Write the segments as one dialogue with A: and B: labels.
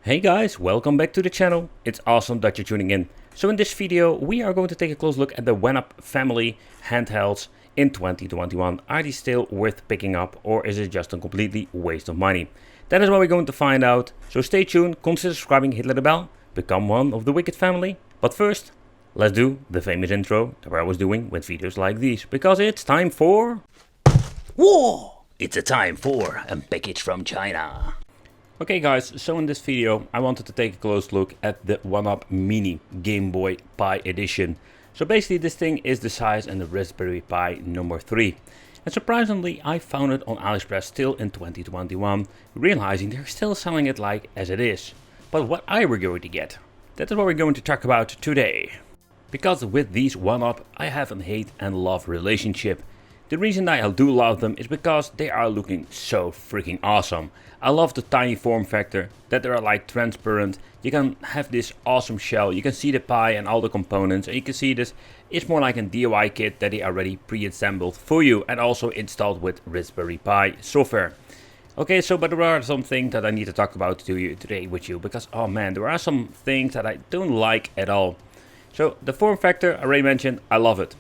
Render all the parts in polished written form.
A: Hey guys, welcome back to the channel. It's awesome that you're tuning in. So in this video we are going to take a close look at the One-Up family handhelds in 2021. Are these still worth picking up, or is it just a completely waste of money? That is what we're going to find out. So stay tuned, consider subscribing, hit the bell, become one of the Wicked family. But first, let's do the famous intro that I was doing with videos like these, because it's time for war! It's a time for a package from China. Okay guys, so in this video I wanted to take a close look at the One-Up Mini Game Boy Pi Edition. So basically this thing is the size and the Raspberry Pi number 3. And surprisingly I found it on AliExpress still in 2021, realizing they're still selling it like as it is. But what I were going to get, that is what we're going to talk about today. Because with these One-Up I have a hate and love relationship. The reason that I do love them is because they are looking so freaking awesome. I love the tiny form factor, that they are like transparent. You can have this awesome shell, you can see the Pi and all the components, and you can see this. It's more like a DIY kit that they already pre-assembled for you and also installed with Raspberry Pi software. Okay, so but there are some things that I need to talk about today with you, because oh man, there are some things that I don't like at all. So the form factor I already mentioned, I love it.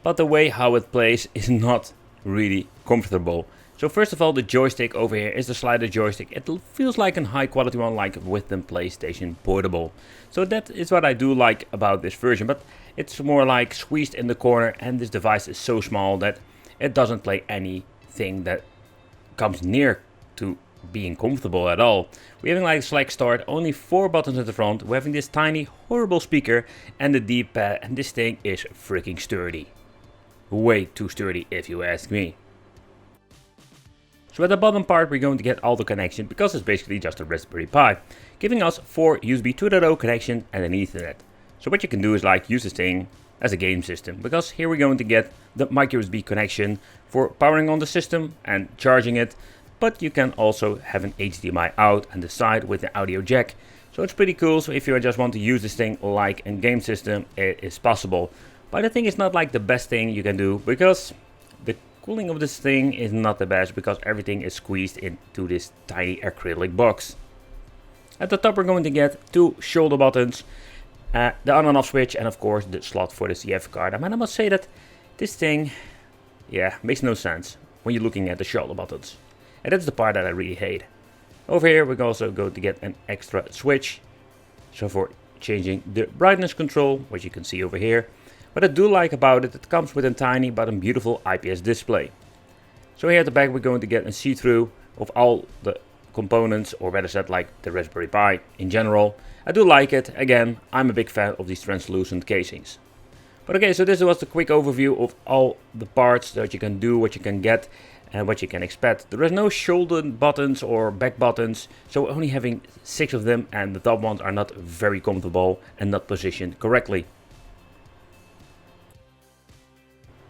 A: But the way how it plays is not really comfortable. So first of all, the joystick over here is the slider joystick. It feels like a high quality one, like with the PlayStation Portable. So that is what I do like about this version, but it's more like squeezed in the corner, and this device is so small that it doesn't play anything that comes near to being comfortable at all. We're having like select start, only 4 buttons at the front, we're having this tiny horrible speaker and the D-pad, and this thing is freaking sturdy. Way too sturdy if you ask me. So at the bottom part we're going to get all the connection, because it's basically just a Raspberry Pi, giving us 4 USB 2.0 connection and an Ethernet. So what you can do is like use this thing as a game system, because here we're going to get the micro USB connection for powering on the system and charging it, but you can also have an HDMI out and the side with the audio jack. So it's pretty cool. So if you just want to use this thing like a game system, it is possible. But I think it's not like the best thing you can do, because the cooling of this thing is not the best, because everything is squeezed into this tiny acrylic box. At the top we're going to get 2 shoulder buttons, the on and off switch, and of course the slot for the CF card. I mean, I must say that this thing, yeah, makes no sense when you're looking at the shoulder buttons. And that's the part that I really hate. Over here we're also going to get an extra switch, so for changing the brightness control, which you can see over here. What I do like about it, it comes with a tiny but a beautiful IPS display. So here at the back we're going to get a see-through of all the components, or better said like the Raspberry Pi in general. I do like it. Again, I'm a big fan of these translucent casings. But okay, so this was the quick overview of all the parts that you can do, what you can get and what you can expect. There is no shoulder buttons or back buttons, so only having 6 of them, and the top ones are not very comfortable and not positioned correctly.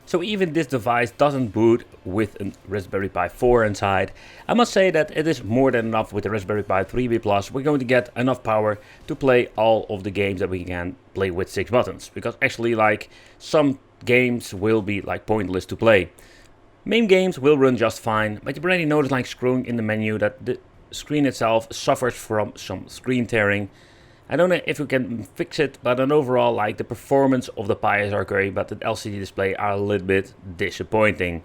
A: So even this device doesn't boot with a Raspberry Pi 4 inside. I must say that it is more than enough with the Raspberry Pi 3B Plus. We're going to get enough power to play all of the games that we can play with 6 buttons. Because actually like some games will be like pointless to play. Main games will run just fine, but you already notice like scrolling in the menu that the screen itself suffers from some screen tearing. I don't know if we can fix it, but on overall, like the performance of the Pi is okay, but the LCD display are a little bit disappointing.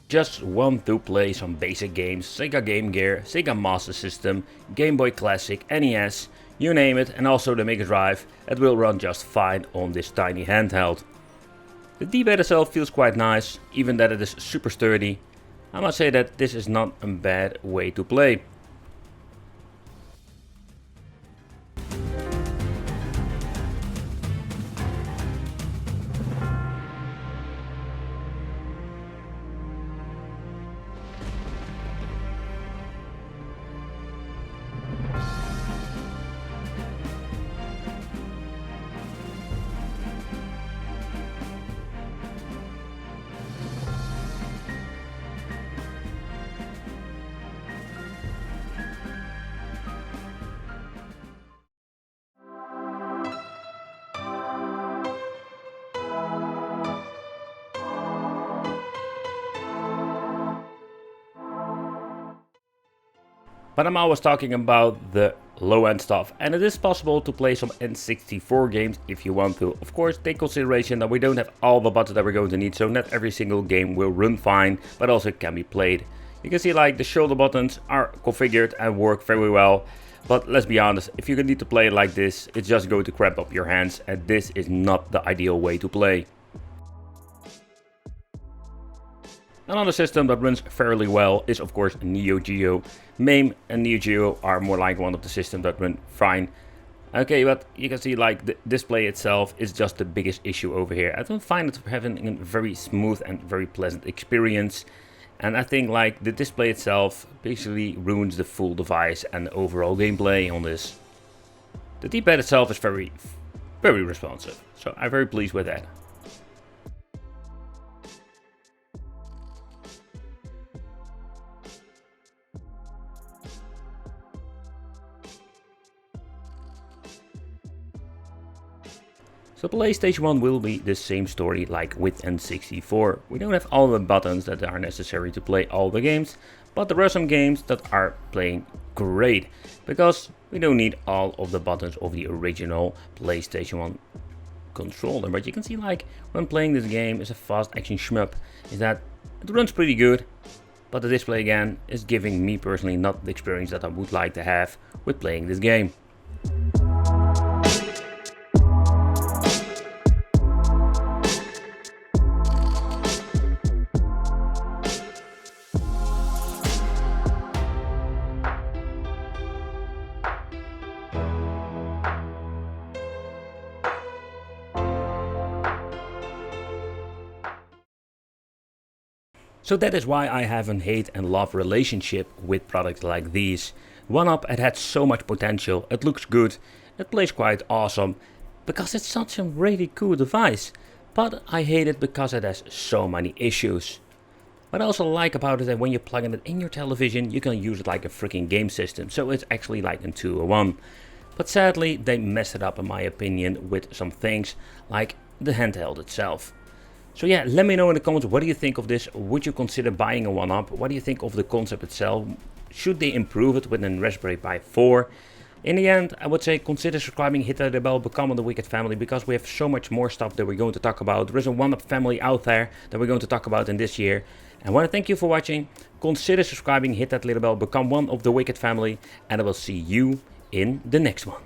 A: Just want to play some basic games, Sega Game Gear, Sega Master System, Game Boy Classic, NES, you name it, and also the Mega Drive, it will run just fine on this tiny handheld. The D-pad itself feels quite nice, even that it is super sturdy. I must say that this is not a bad way to play. But I'm always talking about the low-end stuff, and it is possible to play some N64 games if you want to. Of course, take consideration that we don't have all the buttons that we're going to need, so not every single game will run fine, but also can be played. You can see like the shoulder buttons are configured and work very well. But let's be honest, if you need to play it like this, it's just going to cramp up your hands, and this is not the ideal way to play. Another system that runs fairly well is of course Neo Geo. MAME and Neo Geo are more like one of the systems that run fine. Okay, but you can see like the display itself is just the biggest issue over here. I don't find it having a very smooth and very pleasant experience. And I think like the display itself basically ruins the full device and the overall gameplay on this. The D-pad itself is very responsive, so I'm very pleased with that. So PlayStation 1 will be the same story like with N64. We don't have all the buttons that are necessary to play all the games, but there are some games that are playing great, because we don't need all of the buttons of the original PlayStation 1 controller. But you can see like when playing this game is a fast action shmup, is that it runs pretty good, but the display again is giving me personally not the experience that I would like to have with playing this game. So that is why I have a hate and love relationship with products like these. One-Up, it had so much potential, it looks good, it plays quite awesome, because it's such a really cool device. But I hate it because it has so many issues. What I also like about it is that when you plug it in your television, you can use it like a freaking game system, so it's actually like a 2-in-1. But sadly, they messed it up in my opinion with some things, like the handheld itself. So yeah, let me know in the comments, what do you think of this? Would you consider buying a One-Up? What do you think of the concept itself? Should they improve it with a Raspberry Pi 4? In the end, I would say consider subscribing, hit that bell, become on the Wicked family, because we have so much more stuff that we're going to talk about. There is a One-Up family out there that we're going to talk about in this year. I want to thank you for watching. Consider subscribing, hit that little bell, become one of the Wicked family, and I will see you in the next one.